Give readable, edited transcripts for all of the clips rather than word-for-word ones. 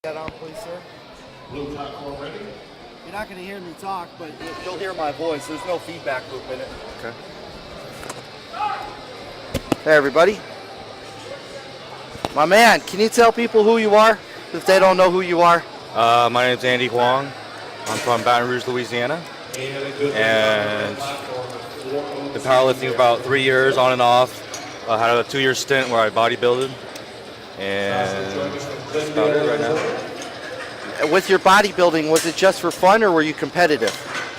That on, please, sir. Blue platform ready. You're not going to hear me talk, but you'll hear my voice. There's no feedback loop in it. Okay. Hey, everybody. My man, can you tell people who you are if they don't know who you are? My name's Andy Huang. I'm from Baton Rouge, Louisiana, and been powerlifting about 3 years on and off. I had a 2-year stint where I bodybuilded, and that's about it right now. With your bodybuilding, was it just for fun or were you competitive?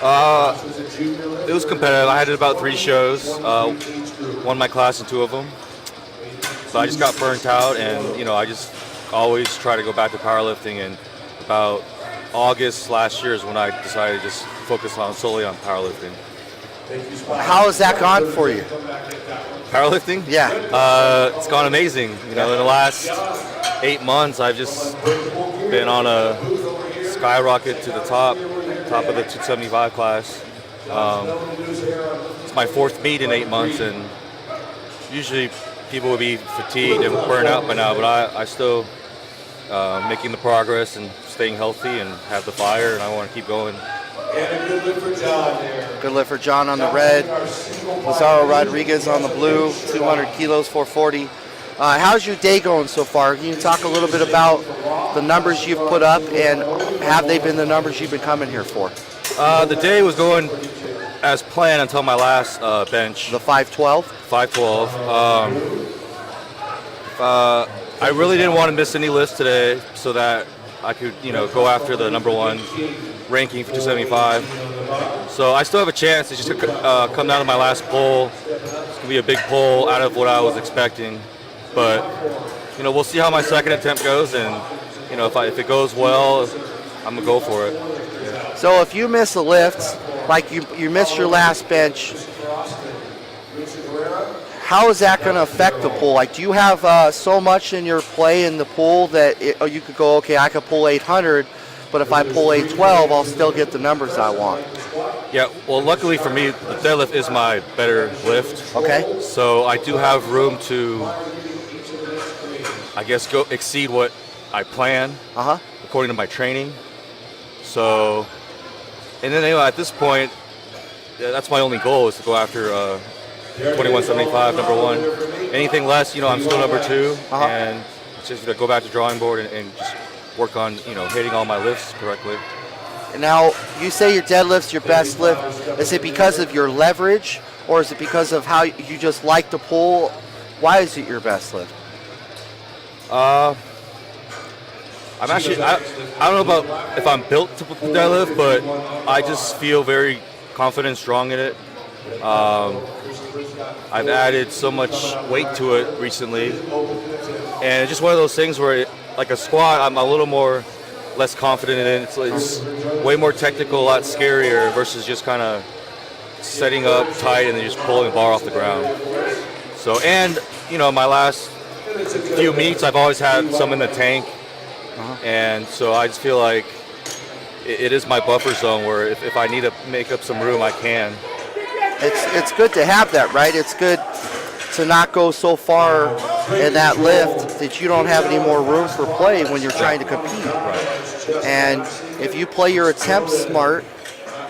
It was competitive. I had about 3 shows, won my class in 2 of them. So I just got burnt out, and I just always try to go back to powerlifting. And about August last year is when I decided to just focus solely on powerlifting. How has that gone for you? Powerlifting? Yeah. It's gone amazing. In the last 8 months, I've just been on a skyrocket to the top of the 275 class. It's my 4th meet in 8 months, and usually people would be fatigued and burnt out by now, but I still making the progress and staying healthy and have the fire, and I want to keep going. And a good lift for John there. Good lift for John on the red. Lazaro Rodriguez on the blue, 200 kilos, 440. How's your day going so far? Can you talk a little bit about the numbers you've put up, and have they been the numbers you've been coming here for? The day was going as planned until my last bench. The 512? 512. I really didn't want to miss any lifts today so that I could, go after the #1 ranking for 275. So I still have a chance. It's just come down to my last pull. It's gonna be a big pull out of what I was expecting, but we'll see how my second attempt goes, and if it goes well, I'm gonna go for it. So if you miss a lift, like you missed your last bench, how is that going to affect the pool? Like, do you have so much in your play in the pool that you could go, okay, I could pull 800, but if I pull 812, I'll still get the numbers I want? Yeah, well, luckily for me, the deadlift is my better lift. Okay. So I do have room to, I guess, go exceed what I plan according to my training. So, and then at this point, that's my only goal, is to go after 2175, #1. Anything less, I'm still #2, and it's just go back to drawing board and just work on, hitting all my lifts correctly. Now, you say your deadlift's your best lift. Is it because of your leverage, or is it because of how you just like to pull? Why is it your best lift? I'm actually, I don't know about if I'm built to deadlift, but I just feel very confident and strong in it. I've added so much weight to it recently, and it's just one of those things where, like a squat, I'm a little more less confident in it. It's way more technical, a lot scarier versus just kind of setting up tight and then just pulling the bar off the ground. So, and my last few meets, I've always had some in the tank, and so I just feel like it is my buffer zone where if I need to make up some room, I can. It's good to have that, right? It's good to not go so far in that lift that you don't have any more room for play when you're trying to compete. Right. And if you play your attempts smart,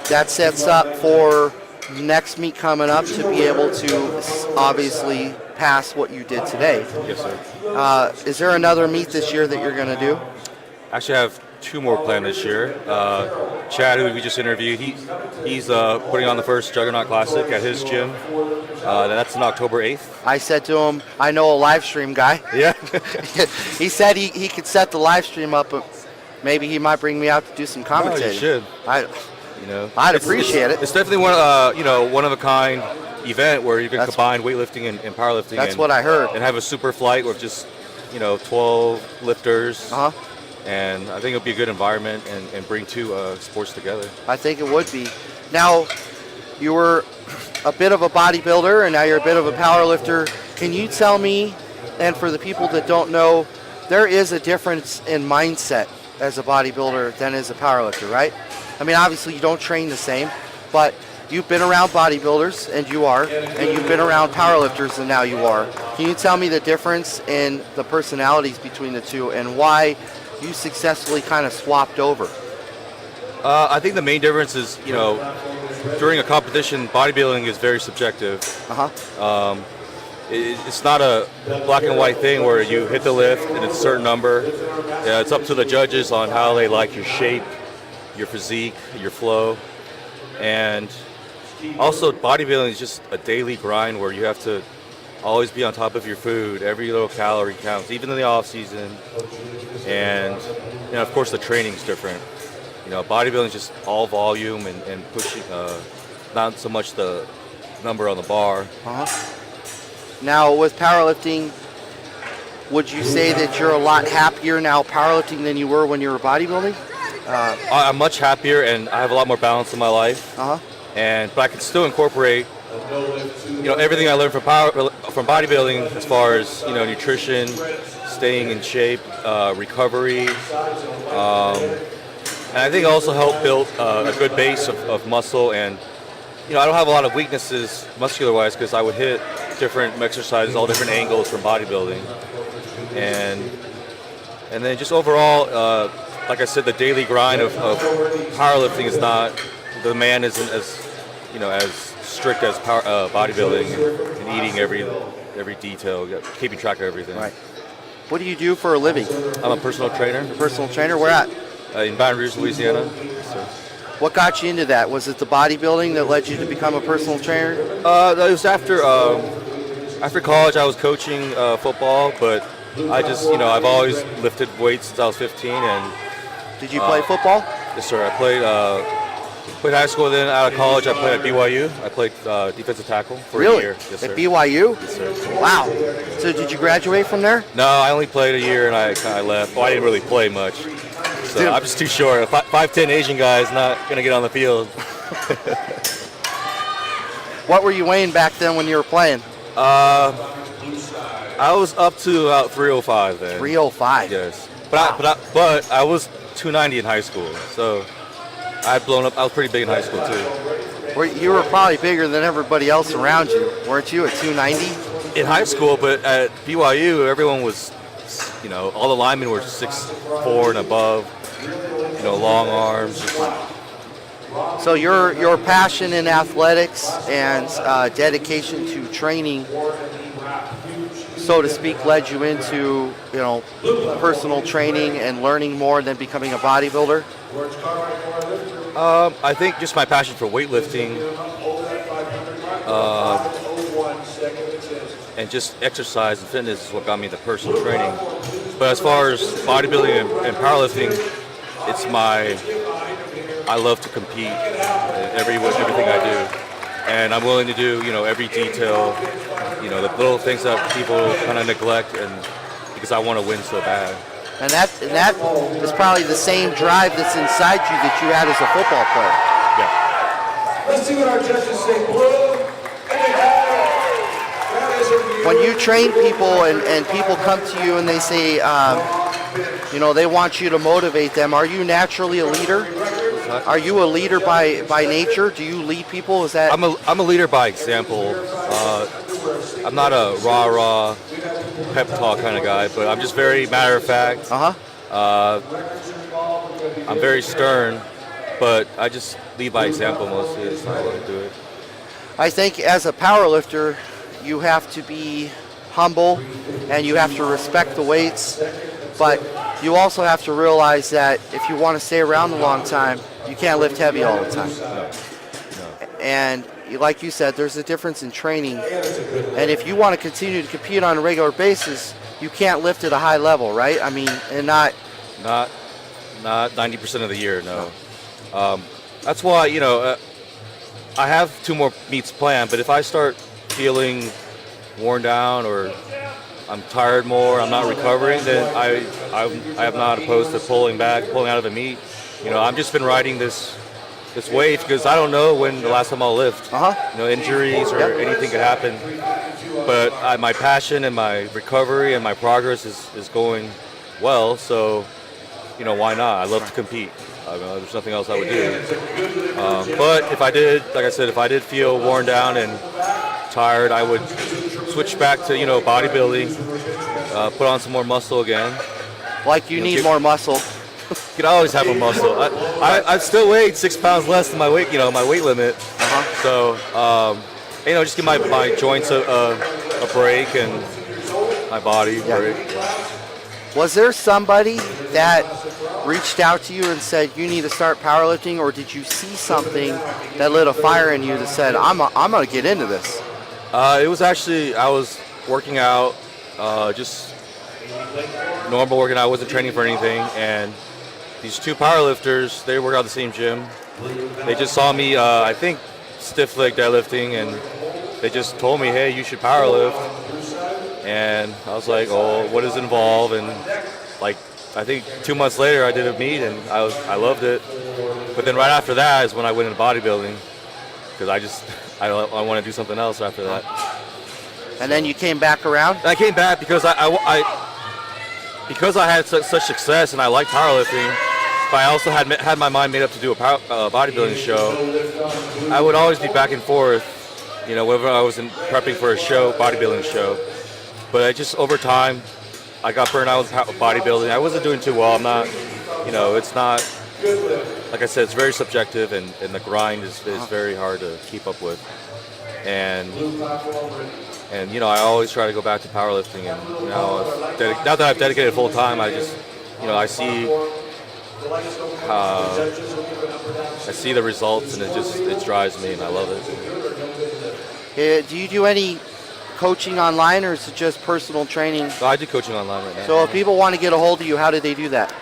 that sets up for next meet coming up to be able to obviously pass what you did today. Yes, sir. Is there another meet this year that you're going to do? Actually, I have 2 more planned this year. Chad, who we just interviewed, he's putting on the first Juggernaut Classic at his gym. That's on October 8th. I said to him, I know a live stream guy. Yeah. He said he could set the live stream up, but maybe he might bring me out to do some commentating. Oh, you should. I'd appreciate it. It's definitely one of a kind event where you can combine weightlifting and powerlifting. That's what I heard. And have a super flight with just 12 lifters. And I think it'll be a good environment and bring 2 sports together. I think it would be. Now, you were a bit of a bodybuilder, and now you're a bit of a powerlifter. Can you tell me, and for the people that don't know, there is a difference in mindset as a bodybuilder than as a powerlifter, right? I mean, obviously you don't train the same, but you've been around bodybuilders, and you've been around powerlifters, and now you are. Can you tell me the difference in the personalities between the two, and why you successfully kind of swapped over? I think the main difference is, during a competition, bodybuilding is very subjective. Uh-huh. It's not a black and white thing where you hit the lift and it's a certain number. Yeah, it's up to the judges on how they like your shape, your physique, your flow. And also bodybuilding is just a daily grind where you have to always be on top of your food. Every little calorie counts, even in the off season. And of course the training's different. Bodybuilding is just all volume and pushing, not so much the number on the bar. Uh-huh. Now, with powerlifting, would you say that you're a lot happier now powerlifting than you were when you were bodybuilding? I'm much happier and I have a lot more balance in my life. Uh-huh. But I can still incorporate, everything I learned from bodybuilding as far as, nutrition, staying in shape, recovery. And I think it also helped build a good base of muscle. And, I don't have a lot of weaknesses muscular-wise because I would hit different exercises, all different angles from bodybuilding. And then just overall, like I said, the daily grind of powerlifting is not, the man isn't as strict as bodybuilding and eating every detail, keeping track of everything. Right. What do you do for a living? I'm a personal trainer. Personal trainer? Where at? In Baton Rouge, Louisiana. So. What got you into that? Was it the bodybuilding that led you to become a personal trainer? It was after college. I was coaching football, but I just, I've always lifted weights since I was 15. And did you play football? Yes, sir. I played high school. Then out of college, I played at BYU. I played defensive tackle for a year. Yes, sir. At BYU? Yes, sir. Wow. So did you graduate from there? No, I only played a year and I kind of left. Well, I didn't really play much. So dude, I'm just too short. A 5'10" Asian guy is not going to get on the field. What were you weighing back then when you were playing? I was up to about 305 then. 305? Yes. Wow. But I was 290 in high school. So I had blown up. I was pretty big in high school too. Well, you were probably bigger than everybody else around you, weren't you, at 290? In high school, but at BYU, everyone was, all the linemen were 6'4" and above. Long arms. So your passion in athletics and dedication to training, so to speak, led you into personal training and learning more than becoming a bodybuilder? I think just my passion for weightlifting and just exercise and fitness is what got me into personal training. But as far as bodybuilding and powerlifting, I love to compete in everything I do. And I'm willing to do, every detail, the little things that people kind of neglect, and because I want to win so bad. And that is probably the same drive that's inside you that you had as a football player. Yeah. Let's see what our judges say. Blue. When you train people and people come to you and they say, they want you to motivate them, are you naturally a leader? Are you a leader by nature? Do you lead people? Is that? I'm a leader by example. I'm not a rah-rah pep talk kind of guy, but I'm just very matter of fact. I'm very stern, but I just lead by example mostly. That's how I want to do it. I think as a powerlifter, you have to be humble and you have to respect the weights, but you also have to realize that if you want to stay around a long time, you can't lift heavy all the time. No. And like you said, there's a difference in training. And if you want to continue to compete on a regular basis, you can't lift at a high level, right? I mean, and not 90% of the year, no. That's why, I have 2 more meets planned, but if I start feeling worn down or I'm tired more, I'm not recovering, then I am not opposed to pulling out of the meet. I've just been riding this wave because I don't know when the last time I'll lift. Injuries or anything could happen. But my passion and my recovery and my progress is going well, so why not? I love to compete. There's nothing else I would do. But if I did feel worn down and tired, I would switch back to bodybuilding, put on some more muscle again, Like you need more muscle. You could always have a muscle. I still weighed 6 pounds less than my weight, my weight limit. So, just give my joints a break and my body a break. Was there somebody that reached out to you and said you need to start powerlifting, or did you see something that lit a fire in you that said I'm gonna get into this? It was actually, I was working out, just normal working out. I wasn't training for anything, and these two powerlifters, they work out at the same gym. They just saw me, I think, stiff leg deadlifting, and they just told me, hey, you should powerlift. And I was like, oh, what does it involve? And like, I think 2 months later, I did a meet, and I loved it. But then right after that is when I went into bodybuilding, because I want to do something else after that. And then you came back around? And I came back because because I had such success and I liked powerlifting, but I also had my mind made up to do a bodybuilding show. I would always be back and forth, whenever I was prepping for a show, bodybuilding show. But I just, over time, I got burned out with bodybuilding. I wasn't doing too well. I'm not, it's not, like I said, it's very subjective, and the grind is very hard to keep up with. And I always try to go back to powerlifting, and now that I've dedicated full time, I just, I see the results, and it drives me, and I love it. Do you do any coaching online, or is it just personal training? No, I do coaching online right now. So if people want to get a hold of you, how do they do that?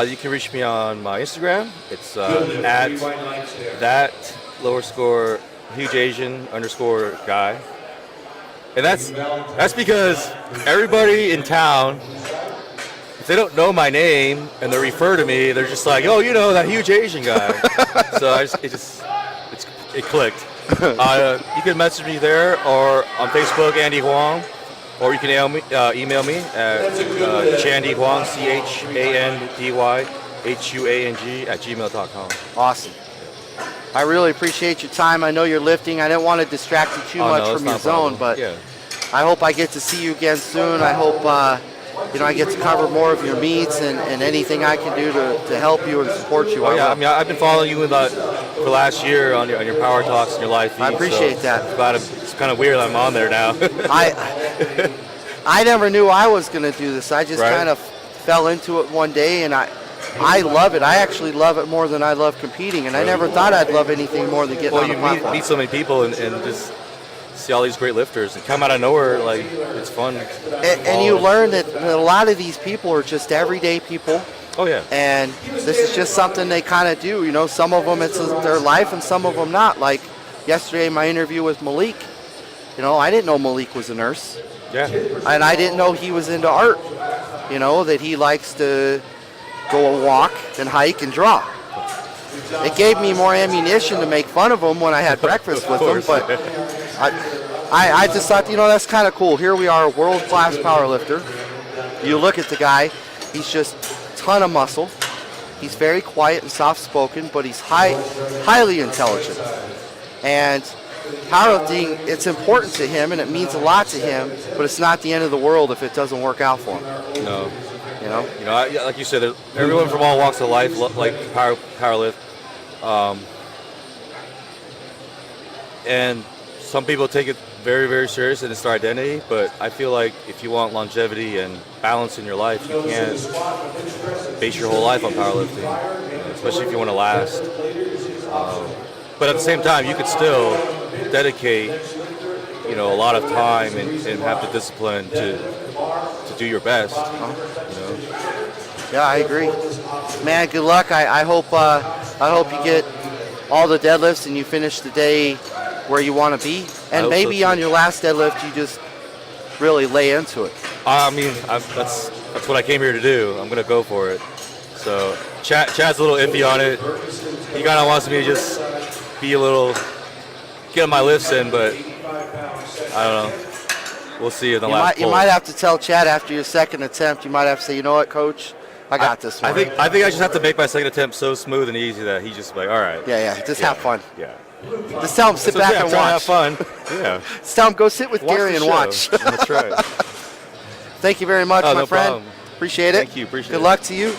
You can reach me on my Instagram. It's at _huge_Asian_guy. And that's because everybody in town, if they don't know my name and they refer to me, they're just like, oh, that huge Asian guy. So it clicked. You can message me there, or on Facebook, Andy Huang, or you can email me at Chandy Huang, ChandyHuang@gmail.com. Awesome. I really appreciate your time. I know you're lifting. I didn't want to distract you too much from your zone, but I hope I get to see you again soon. I hope I get to cover more of your meets and anything I can do to help you and support you. I've been following you for the last year on your Power Talks and your live feed. I appreciate that. It's kind of weird I'm on there now. I never knew I was going to do this. I just kind of fell into it one day, and I love it. I actually love it more than I love competing, and I never thought I'd love anything more than getting on the platform. Well, you meet so many people and just see all these great lifters and come out of nowhere. Like, it's fun. And you learn that a lot of these people are just everyday people. Oh, yeah. And this is just something they kind of do. Some of them it's their life and some of them not. Like yesterday, my interview with Malik, I didn't know Malik was a nurse. Yeah. And I didn't know he was into art, that he likes to go a walk and hike and draw. It gave me more ammunition to make fun of him when I had breakfast with him, but I just thought, that's kind of cool. Here we are, a world-class powerlifter. You look at the guy, he's just a ton of muscle. He's very quiet and soft-spoken, but he's highly intelligent. And powerlifting, it's important to him, and it means a lot to him, but it's not the end of the world if it doesn't work out for him. No. Like you said, everyone from all walks of life like powerlift. And some people take it very, very serious and it's their identity, but I feel like if you want longevity and balance in your life, you can't base your whole life on powerlifting, especially if you want to last. But at the same time, you could still dedicate, a lot of time and have the discipline to do your best. Yeah, I agree. Man, good luck. I hope you get all the deadlifts and you finish the day where you want to be. And maybe on your last deadlift, you just really lay into it. That's what I came here to do. I'm going to go for it. So Chad's a little iffy on it. He kind of wants me to just be get my lifts in, but I don't know. We'll see in the last pull. You might have to tell Chad after your second attempt, you might have to say, you know what, coach? I got this one. I think I just have to make my second attempt so smooth and easy that he's just like, all right. Yeah. Just have fun. Yeah. Just tell him sit back and watch. Have fun. Yeah. Just tell him go sit with Gary and watch. That's right. Thank you very much, my friend. Problem. Appreciate it. Thank you. Appreciate Good it. luck to you.